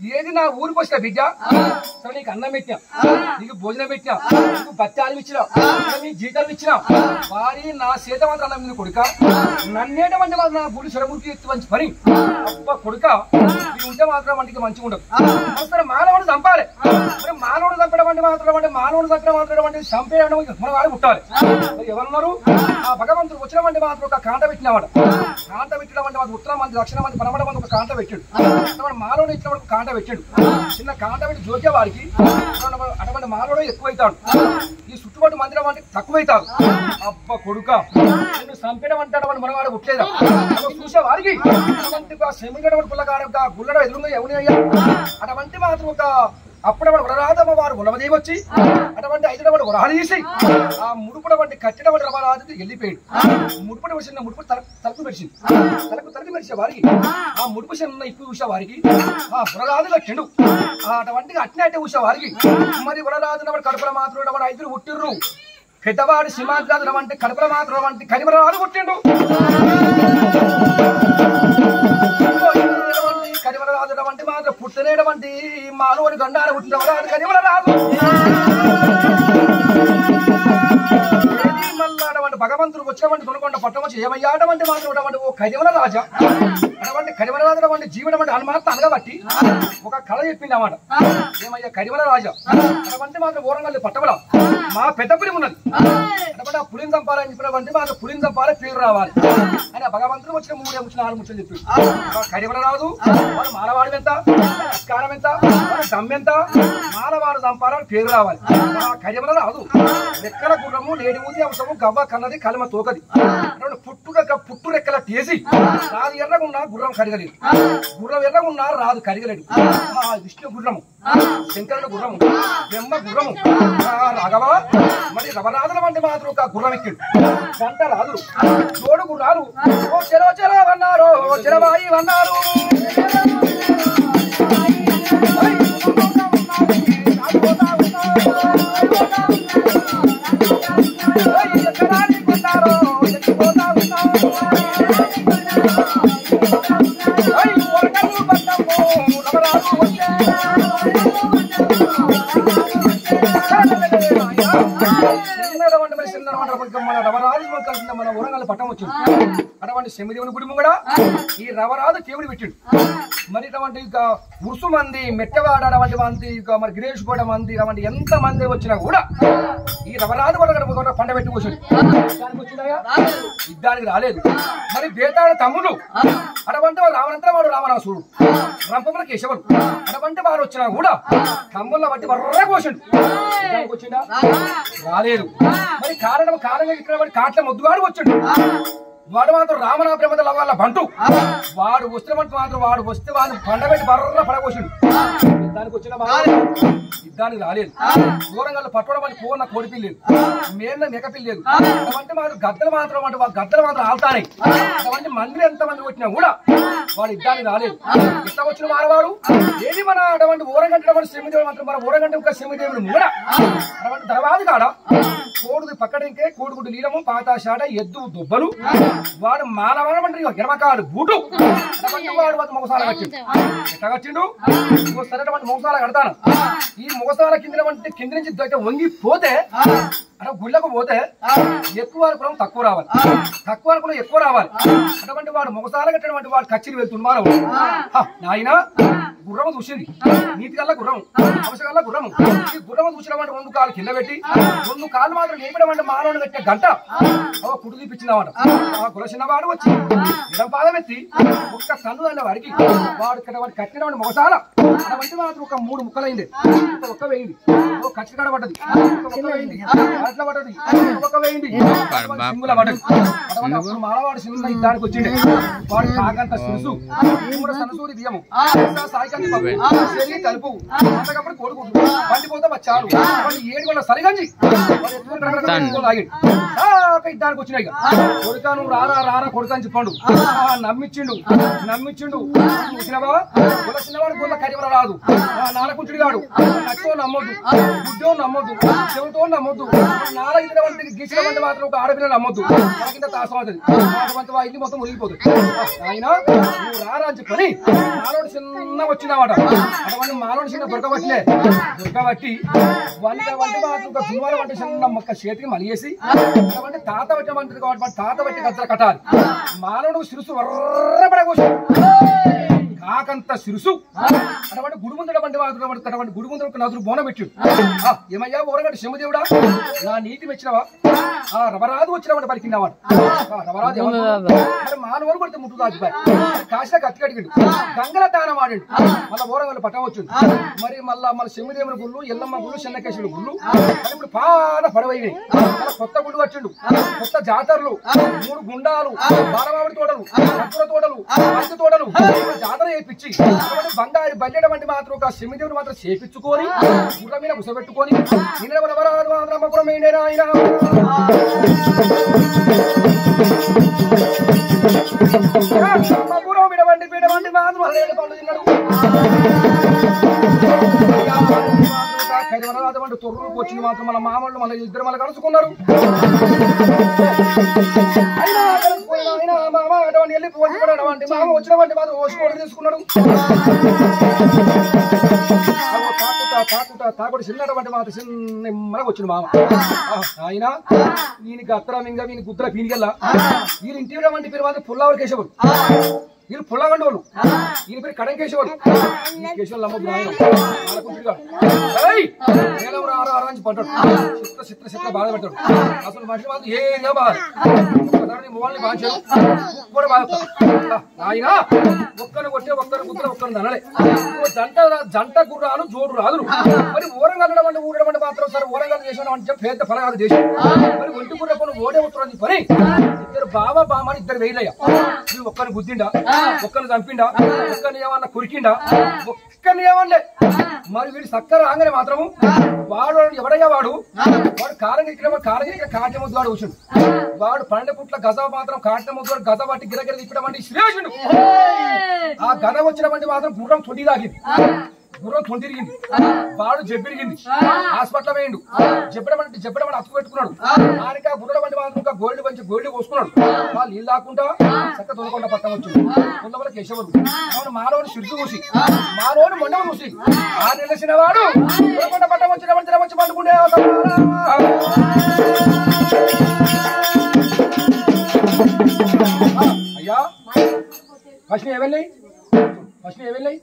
ఏది నా ఊరికి వచ్చిన బిడ్డ సరే నీకు అన్నం పెట్టినా నీకు భోజనం పెట్టినా నీకు బత్తాలు ఇచ్చినా నీకు జీతాలు ఇచ్చినా వారి నా చేత మాత్రం అన్నం మీద కొడుక నన్నేటమంటే వాళ్ళు నా గుడి చెరముడికి ఎత్తు మంచి పని అబ్బా కొడుక ఇది ఉంటే మాత్రం వంటికి మంచిగా ఉండదు సరే మానవుడు చంపాలి మరి మానవుడు చంపడం అంటే మాత్రం అంటే మానవుడు చంపడం మాత్రం అంటే చంపేయడం మన వాడు పుట్టాలి ఎవరున్నారు ఆ భగవంతుడు వచ్చిన వంటి మాత్రం ఒక కాంట పెట్టినవాడు కాంట పెట్టడం అంటే వాడు ఉత్తరం మంది దక్షిణ మంది పనమడ మంది ఒక కాంట పెట్టాడు మానవుడు ఇచ్చిన వాడు కాంట పెట్టాడు చిన్న కాంట పెట్టి జోకే వాడికి అటువంటి మానవుడు ఎక్కువైతాడు ఈ చుట్టుపట్టు మందిరం అంటే తక్కువైతాడు అబ్బ కొడుక నిన్ను చంపడం అంటే మనవాడు పుట్టలేదా చూసే వారికి సెమిగడ పుల్లగాడ గుల్లడ ఎదురుగా ఎవరి అయ్యా అటువంటి మాత్రం ఒక అప్పుడప్పుడు వరరాధమ్మ వారు ఉలవదేవి వచ్చి అటువంటి ఐదుడవాడు వరహాలు తీసి ఆ ముడుపుడ వంటి కట్టినవాడు రవరాజు వెళ్ళిపోయాడు ముడుపుడు వచ్చిన ముడుపు తలుపు మెరిచింది తలుపు మెరిసే వారికి ఆ ముడుపు చిన్న ఇప్పు చూసే వారికి ఆ వరరాజు కట్టిండు అటువంటి అట్నే అట్టే చూసే వారికి మరి వరరాజు వాడు కడుపుల మాత్రం వాడు ఐదురు పుట్టిర్రు పెద్దవాడు సింహాద్రాజు వంటి కడుపుల మాత్రం వంటి కరిమరాజు పుట్టిండు కరిమరాజు వంటి మాత్రం పుట్టనేటువంటి మానవుడి గండార పుట్టిన కరిమరాజు మళ్ళీ భగవంతుడు వచ్చినటువంటి దొనకొండ పట్టం వచ్చి ఏమయ్యాడవంటి మాత్రం ఓ కరిమల రాజా అటువంటి కరిమల వంటి జీవనం అంటే అనుమాత్రం అనగబట్టి ఒక కళ చెప్పింది అన్నమాట ఏమయ్యా కరిమల రాజా అటువంటి మాత్రం ఊరంగల్లి పట్టబడ మా పెద్ద పులి ఉన్నది అటువంటి ఆ పులిని చంపాలని చెప్పినటువంటి మాత్రం పులిని చంపాలి పేరు రావాలి అని భగవంతుడు వచ్చిన మూడే ముచ్చిన ఆరు ముచ్చలు చెప్పి కరిమల రాజు వాడు మానవాడు ఎంత అస్కారం ఎంత దమ్మెంత మానవాడు చంపాలని పేరు రావాలి ఆ కరిమల రాజు రెక్కల గుర్రము లేడి మూతి అవసరము గవ్వ కన్నది కలిమ తోకది పుట్టు రెక్కల తీసి రాదు ఎర్రగున్నా గుర్రం కరగలేదు గుర్రం ఎర్రగున్నా రాదు కరగలేడు విష్ణు గుర్రము శంకరుడు గుర్రము బ్రహ్మ గుర్రము రాఘవ మరి రవరాజుల వంటి మాత్రం ఒక గుర్రం ఎక్కిడు గంట రాజులు తోడు గుర్రాలు ఓ చెరో చెరో అన్నారు చెరవాయి అన్నారు మన ఊరంగల్ పట్టం వచ్చింది అటువంటి శమిదేవుని గుడి ముంగడ ఈ రవరాజు దేవుడు పెట్టిండు మరి ఇటువంటి ఇక ఉరుసు మంది మెట్టవాడ అటువంటి మంది ఇక మరి గిరీష్ గోడ మంది అటువంటి ఎంత మంది వచ్చినా కూడా ఈ రవరాజు కూడా పండ పెట్టి కూర్చోండి యుద్ధానికి వచ్చినాయా యుద్ధానికి రాలేదు మరి బేతాడు తమ్ముడు అటువంటి వాడు రావనంతరం వాడు రామరాసుడు రంపముల కేశవుడు అటువంటి వారు వచ్చినా కూడా తమ్ముళ్ళ బట్టి వర్ర కోసిండు యుద్ధానికి వచ్చిందా రాలేదు మరి కారణంగా ఇక్కడ కాట్ల ముద్దుగాడు వచ్చాడు వాడు మాత్రం రామనా ప్రేమల వాళ్ళ బంటు వాడు వస్తే మాత్రం వాడు వస్తే వాడిని పండబెట్టి బర్ర పడబోసిండు యుద్ధానికి వచ్చిన యుద్ధానికి రాలేదు దూరంగా పట్టడం అని పూర్ణ కోడిపిల్లేదు మేళ్ళ మెకపిల్లేదు అటువంటి మాత్రం గద్దలు మాత్రం అంటే గద్దలు మాత్రం ఆల్తానే అటువంటి మంది ఎంతమంది వచ్చినా కూడా వాడు యుద్ధానికి రాలేదు ఇట్లా వచ్చిన వారవాడు ఏది మన అటువంటి ఊరగంట శ్రీమదేవుడు మాత్రం మన ఊరగంట ఒక శ్రీమదేవుడు కూడా అటువంటి తర్వాత కాడ కోడుది పక్కడింకే కోడుగుడ్డు నీలము పాతాషాట ఎద్దు దుబ్బలు వాడు మానవమంటారు ఎడమకాడు బూటు వాడు మొగసాల కట్టిండు ఎట్లా కట్టిండు సరైనటువంటి మొగసాల కడతాను ఈ మొగసాల కింద నుంచి వంగిపోతే అంటే గుళ్ళకు పోతే ఎక్కువ అనుకున్నాం తక్కువ రావాలి తక్కువ అనుకున్నాం ఎక్కువ రావాలి అటువంటి వాడు మొగసాల కట్టినటువంటి వాడు కచ్చిని వెళ్తున్నారు నాయన గుర్రము చూసింది నీతి కల్లా గుర్రము అంశ కల్లా గుర్రము ఈ గుర్రము చూసిన వాడు 2 కాళ్ళు కింద పెట్టి 2 కాళ్ళు మాత్రం లేపడం అంటే మానవుని కట్టే గంట కుడు తీపించిందన్నమాట ఆ కులసినవాడు వచ్చి ఇడం పాదం ఎత్తి ఒక్క తన్ను అన్న వాడికి వాడు కట్టినవాడు మొగసాల అటువంటి మాత్రం ఒక 3 ముక్కలైంది ఒక్క వేయింది ఓ కచ్చి కడ పడ్డది ఒక్క వేయింది అట్లా పడ్డది ఒక్క వేయింది సింగుల పడ్డది అటువంటి మానవాడు సింగుల యుద్ధానికి వచ్చిండే వాడు కాకంత సురుసు కూడా సనసూరి బియ్యము సాయికంత కలుపు అంతకప్పుడు కోడుకుంటు పండిపోతే వచ్చారు 7 గంటల సరిగంజి యుద్ధానికి వచ్చినాయి కొడుకా నువ్వు రారా కొడుకు అని చెప్పండు నమ్మిచ్చిండు చూసినవా గుల్ల చిన్నవాడు గుల్ల కరివర రాదు నానకుంటుడు గాడు నచ్చో నమ్మొద్దు గుడ్డో నమ్మొద్దు చెవితో నమ్మొద్దు నాలుగు గీసిన వంటి మాత్రం ఒక ఆడపిల్లలు అమ్మొద్దు కింద తాసం అవుతుంది ఇల్లు మొత్తం మునిగిపోతుంది ఆయన నువ్వు రారా అని చెప్పని మాలోడు చిన్న వచ్చినామాట అటువంటి మాలోడు చిన్న దొరకబట్టిలే దొరకబట్టి వంటి మాత్రం ఒక దుర్వాల వంటి చిన్న మొక్క చేతికి మలిగేసి అటువంటి తాత వచ్చే వంటి కాబట్టి తాత వచ్చి గద్దలు కట్టాలి మాలోడు సిరుసు వర్రపడకూసు కాకంత సిరుసు అటువంటి గుడి ముందర వంటి అటువంటి గుడి ముందర నదులు బోనం పెట్టాడు ఏమయ్యా ఊరగంట శివదేవుడా నా నీతి మెచ్చినవా ఆ రవరాదు వచ్చినవాడు పలికినవాడు రవరాజు మరి మానవులు కొడితే ముట్టు దాచిపోయి కాసిన కత్తి కడిగాడు గంగల దానం ఆడాడు మళ్ళీ ఊరగంట పట్టం వచ్చింది మరి మన శివదేవుని గుళ్ళు ఎల్లమ్మ గుళ్ళు చెన్నకేశ్వరుడు గుళ్ళు మరి ఇప్పుడు పాన పడవైనాయి మళ్ళీ కొత్త గుళ్ళు వచ్చిండు కొత్త జాతరలు 3 గుండాలు బాలమామిడి తోటలు కక్కుర తోటలు మంచి తోటలు జాతర చేయించి బంగారు బల్లెడ వంటి మాత్రం ఒక శివదేవుని మాత్రం చేపించుకొని గుర్ర మీద గుసబెట్టుకొని వంటి మాత్రం పనులు తిన్నాడు కరివరాజమంటే తొర్రుకు వచ్చింది మాత్రం మన మామూలు మన ఇద్దరు మళ్ళీ కలుసుకున్నారు మామ అటువంటి వెళ్ళి పోటీ మామ వచ్చిన వంటి మాత్రం ఓసుకోవడం తీసుకున్నాడు తాకుడు చిన్నటువంటి మాత్రం చిన్నగా వచ్చింది మామ ఆయన వీనికి అత్తరం ఇంకా వీని గుద్దల పీనికెళ్ళా వీరి ఇంటి వంటి పేరు మాత్రం పుల్లావరి కేశవుడు వీళ్ళు పుల్లగండి వాళ్ళు ఈయన పేరు కడం కేశవుడు కేశవులు అమ్మకు పడ్డాడు చిత్ర బాధ పెట్టాడు అసలు మనిషి మాత్రం ఏదో బాధ మొబైల్ని బాగా కూడా బాధ ఆయన ఒక్కరిని కొట్టే ఒక్కరిని గుద్దలు ఒక్కరిని అనలే జంట గుర్రాలు జోడు రాదులు మరి ఊరంగల్ ఊరడం మాత్రం సరే ఊరంగల్ చేసాను అంటే పెద్ద ఫలగాలు చేశాడు మరి ఒంటి గుర్ర పని ఓడే ఉత్తరం పని ఇద్దరు బావ అని ఇద్దరు వేయలయ్యా నువ్వు ఒక్కరిని గుద్దిండా ఒక్కరిని చంపిండా ఒక్కరిని ఏమన్నా కురికిండా ఒక్కరిని ఏమనలే మరి వీడు చక్కర రాగానే మాత్రము వాడు ఎవడయ్యా వాడు కాలగిరికిన కాట్య ముద్దు వాడు కూర్చుండు వాడు 12 పుట్ల గజ మాత్రం కాట్య ముద్దు వాడు గజ బట్టి గిరగిర తిప్పడం అంటే శ్రేషుడు ఆ గజ వచ్చిన వంటి మాత్రం గుర్రం తొండి తాగింది గుర్రం తొండిరిగింది వాడు జబ్బిరిగింది హాస్పిటల్ వేయండు చెప్పడం అతుకు పెట్టుకున్నాడు ఆయనకి ఆ గుర్రం వంటి మాత్రం గోల్డ్ పంచి గోల్డ్ పోసుకున్నాడు వాళ్ళు నీళ్ళు దాక్కుంటా చక్క తొలకొండ పట్టం వచ్చింది కొంతమంది కేశవుడు అవును మానవుని సిరుసు చూసి మానవుని మొండవ చూసి ఆ నిలసిన వాడు తొలకొండ పట్టం వచ్చిన వచ్చి పండుకుంటే అయ్యా ఫస్ట్ ఏవెళ్ళాయి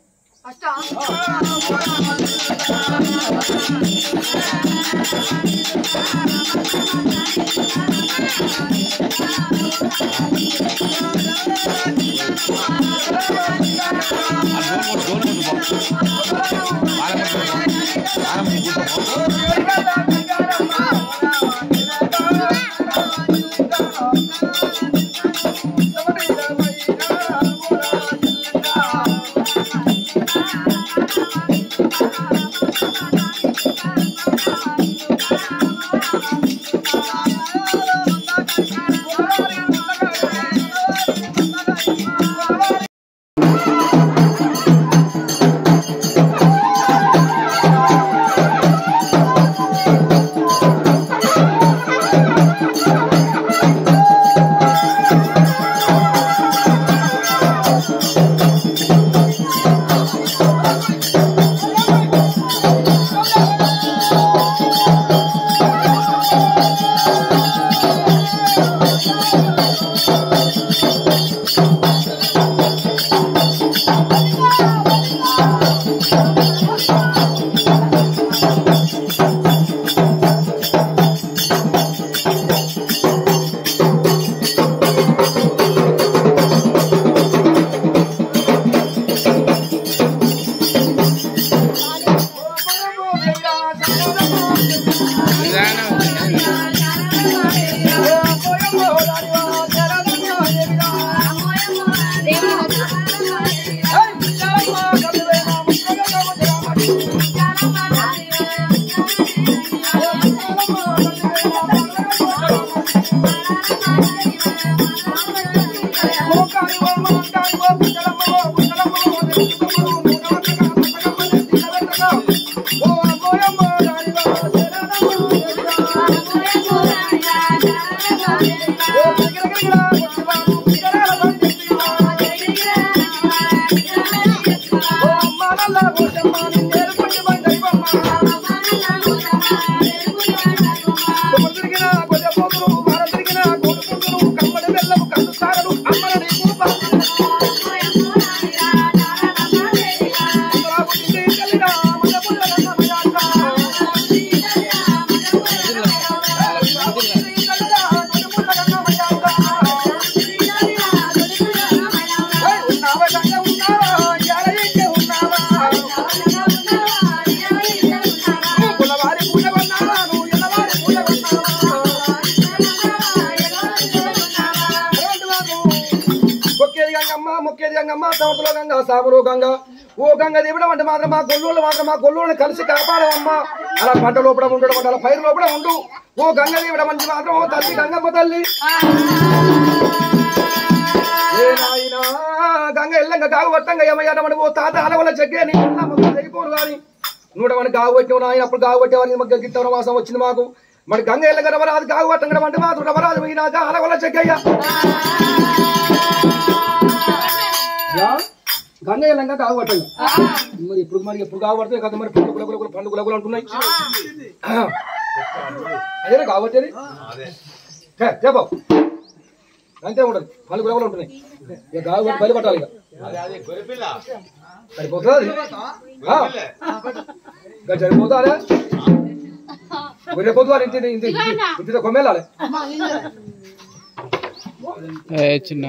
సాగులో గంగ ఓ గంగ దేవుడం అంటే మాత్రం మా గొల్లోని కలిసి కాపాడమమ్మా అలా పంట లోపల ఉండడం అంటే అలా పైరు లోపల ఉండు ఓ గంగ దేవుడం అంటే మాత్రం ఓ తల్లి గంగమ్మ తల్లి ఏ నాయనా గంగ ఎల్లంగా కాగు పట్టంగా ఏమయ్యాడమని ఓ తాత అలవల చెక్కే నీ తెగిపోరు కానీ నూడమని కాగు పెట్టిన నాయన అప్పుడు కాగు పెట్టేవారిని మాకు గిట్ట వాసం వచ్చింది మాకు మరి గంగ ఎల్లగా రవరాదు కాగు పట్టంగడం అంటే మాత్రం రవరాదు పోయినాక అలవల చెక్కయ్యా గంగ ఎల్లంగా కాగు పట్టంగా మరి ఎప్పుడు కాగు పడుతుంది కదా మరి పండుగలు అంటున్నాయి అదే కాబట్టేది చెప్పు అంతే ఉండదు పండుగలు ఉంటున్నాయి ఇక కాగు పట్టి బలి పట్టాలి ఇక సరిపోతుంది సరిపోతారా గొర్రెపోతు వారు ఇంత కొమ్మేళ్ళాలి చిన్న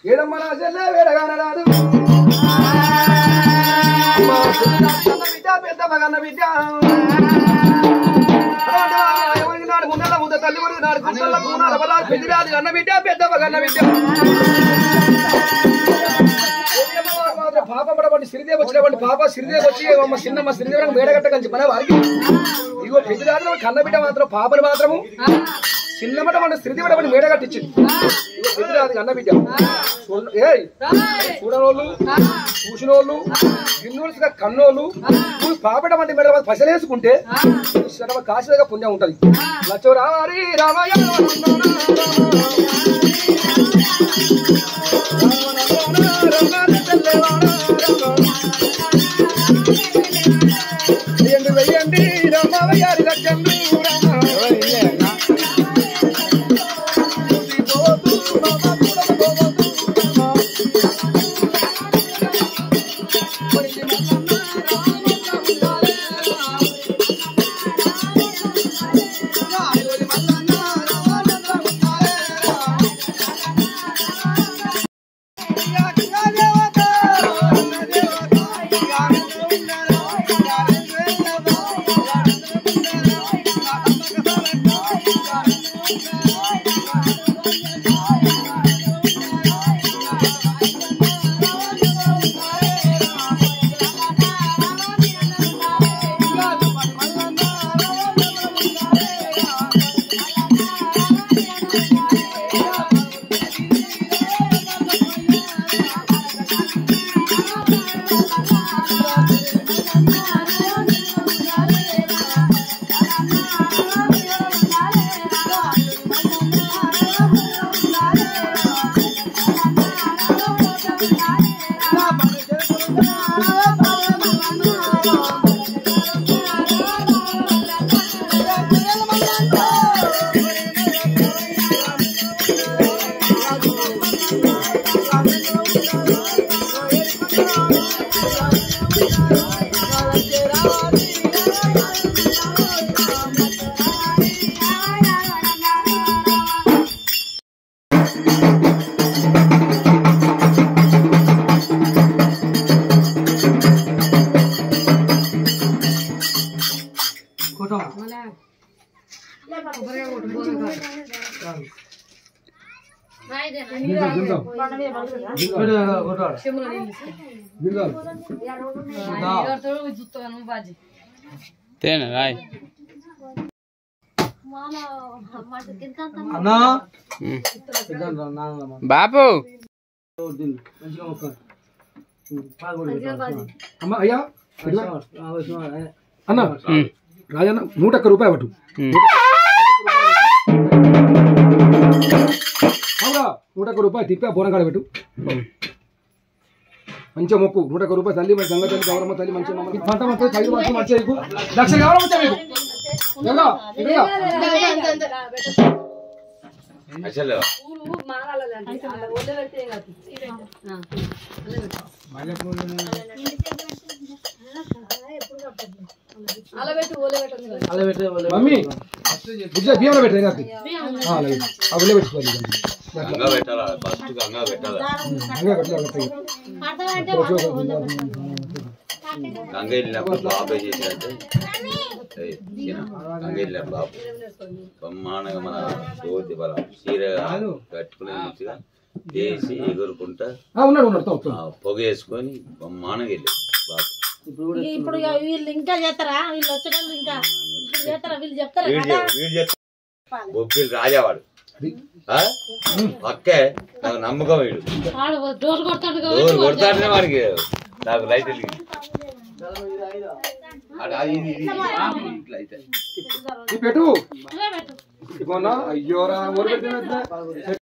ఏడమ్మ నా చెల్లె వేడగానరాదు బిడ్డ పెద్ద మగన్న బిడ్డ నాడు ముందల ముంద తల్లి కొడుకు నాడు గుండెల పూనాల బలాలు పెళ్లి రాదు అన్న బిడ్డ పెద్ద మగన్న బిడ్డ పాప పడబడి సిరిదేవి వచ్చినప్పుడు పాప సిరిదేవి వచ్చి అమ్మ చిన్నమ్మ సిరిదేవి మేడగట్ట కలిసి మన వారికి ఇగో పెళ్లి రాదు కన్న బిడ్డ మాత్రం పాపని మాత్రము చిన్నమట మన సిరిదేవి మేడగట్టించింది ఇగో పెళ్లి రాదు కన్న బిడ్డ చూడనోళ్ళు చూసినోళ్ళు గిన్నోళ్ళుగా కన్నోళ్ళు పాపట వంటి మెడ పసలేసుకుంటే కాశీగా పుణ్యం ఉంటది లచ్చో రావారి రామయ్య వెయ్యండి రామయ్యారి లక్ష్యండి తేనా రాయ్ బాబు అయ్యా అన్న రాజన్న 101 రూపాయలు పట్టు 101 రూపాయలు తిప్పి బోనం కాడ పెట్టు మంచిగా మొక్కు 101 రూపాయలు తల్లి మరి గంగ తల్లి గౌరమ్మ తల్లి మంచిగా మమ్మల్ని పంట మొత్తం కైలు మంచి మంచిగా నీకు లక్ష కావాలమ్మా మీకు అసలు మమ్మీ బియ్యంలో పెట్టాలి అవి పెట్టుకోవాలి గంగా పెట్టాలా ఫస్ట్ గంగా పెట్టాలా గంగ వెళ్ళినప్పుడు బాబే చేసినట్టే గంగ వెళ్ళిన బాబు బ్రహ్మాండంగా మన చోతి బలం చీర కట్టుకునే మంచిగా వేసి ఎగురుకుంటా పొగ వేసుకొని బ్రహ్మాండంగా వెళ్ళాడు బాబు. ఇప్పుడు వీళ్ళు ఇంకా చేస్తారా? వీళ్ళు వచ్చిన ఇంకా చేస్తారా? వీళ్ళు చెప్తారా? బొబ్బిలు రాజావాడు పక్కే నాకు నమ్మకం వీడు డోర్ కొడతాడు డోర్ కొడతాడనే వాడికి నాకు లైట్ పెట్టు అయ్యోరా ఊరు పెట్టిన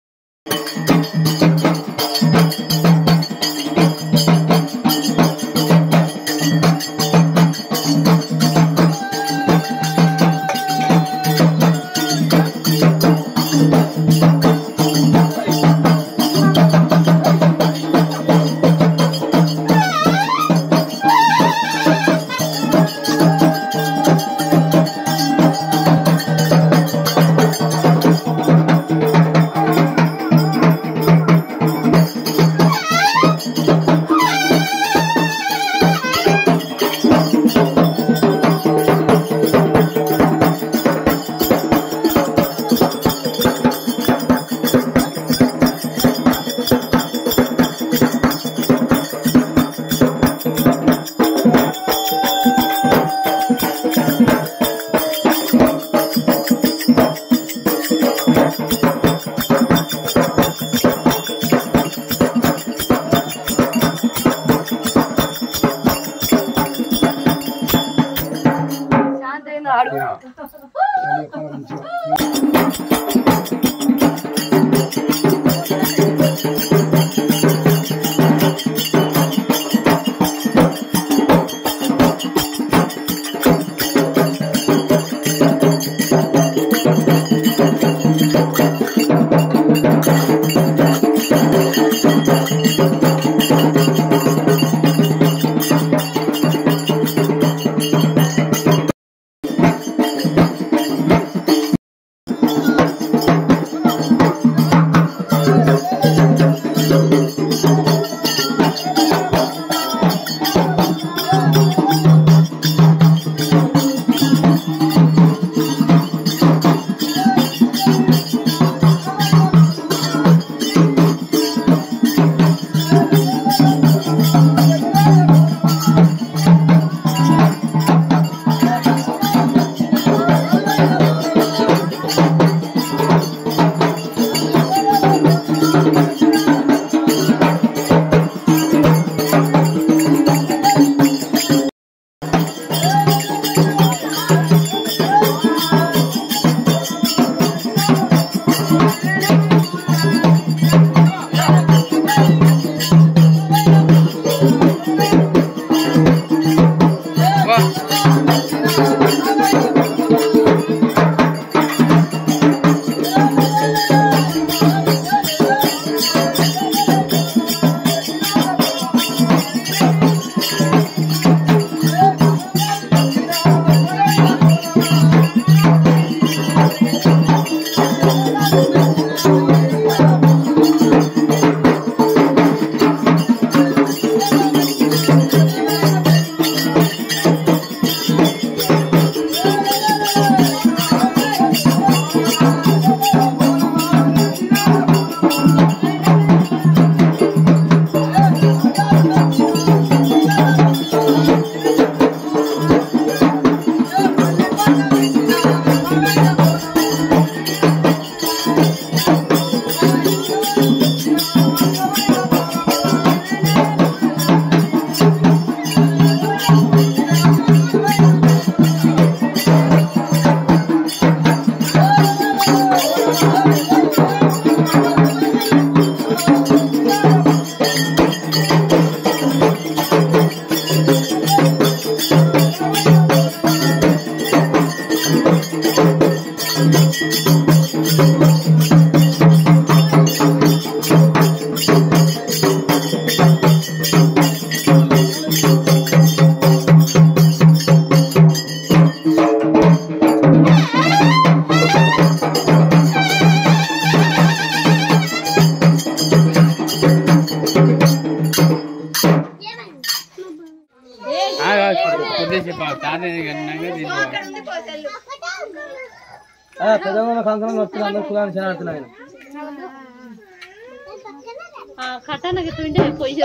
కట్టానికి తింటే పోయి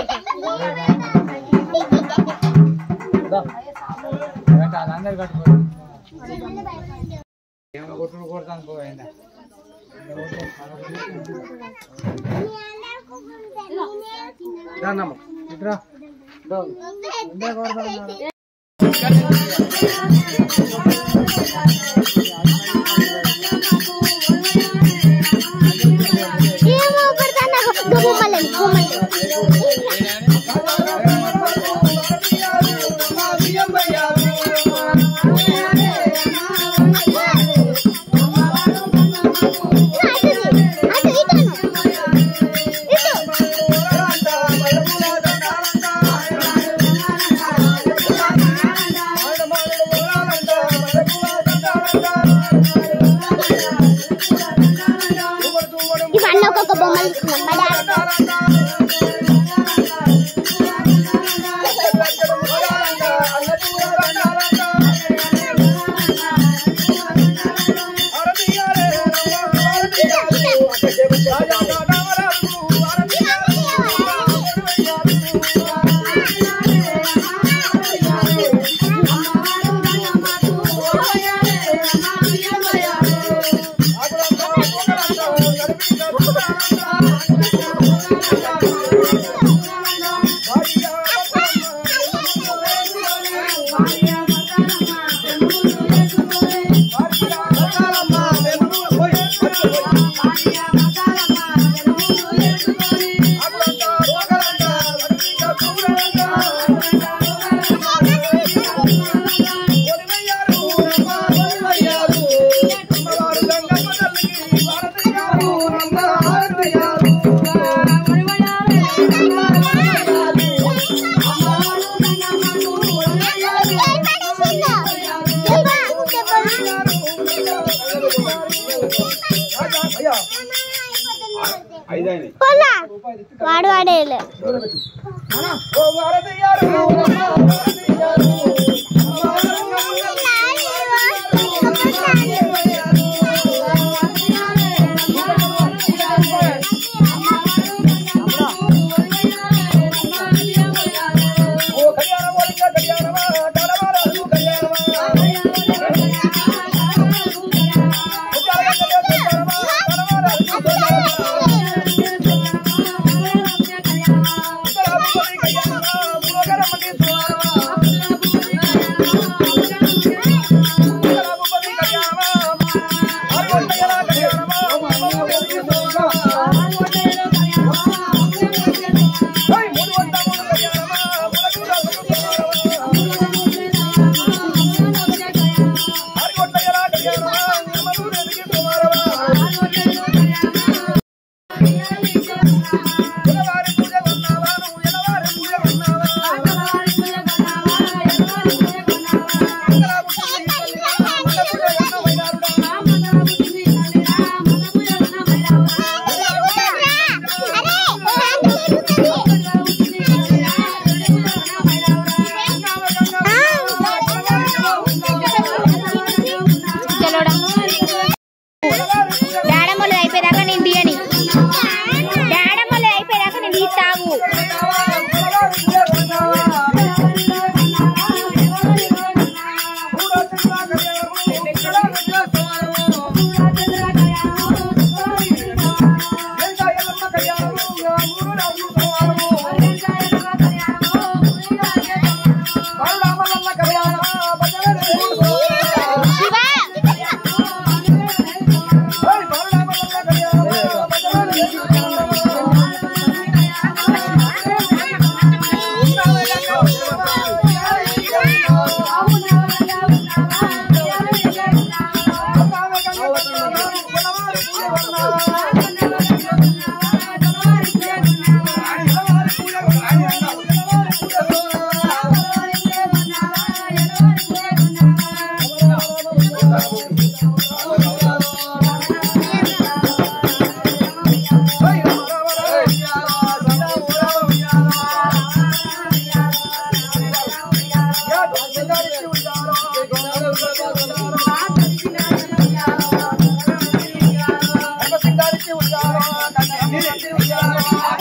వాడు వాడేలే Hallelujah. ఉయ్యాలో, కన్యమ్మ బంతి ఉయ్యాలో.